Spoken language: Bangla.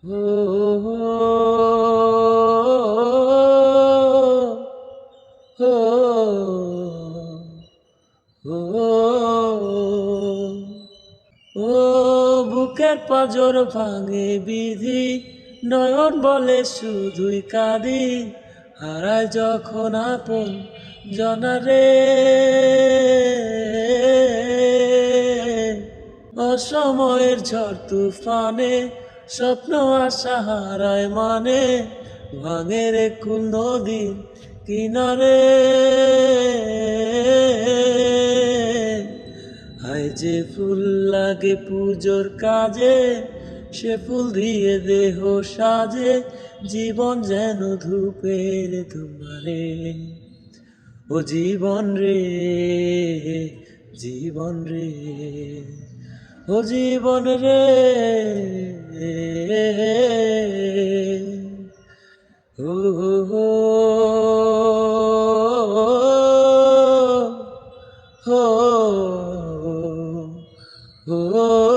ও, ও, ও, বুকের পাঁজর ভাঙে বিধি, নয়ন বলে শুধুই কাঁদি, হারায় যখন আপন জনারে, অসময়ের ঝড় তুফানে স্বপ্ন আশা হারায় মানে, ভাঙে রে কুল নদীর কিনারে। হায় যে ফুল লাগে পুজোর কাজে, সে ফুল দিয়ে দেহ সাজে, জীবন যেন ধূপের তোমারে। ও জীবন রে, জীবন রে, ও জীবন রে, ও, ও, ও, ও, ও,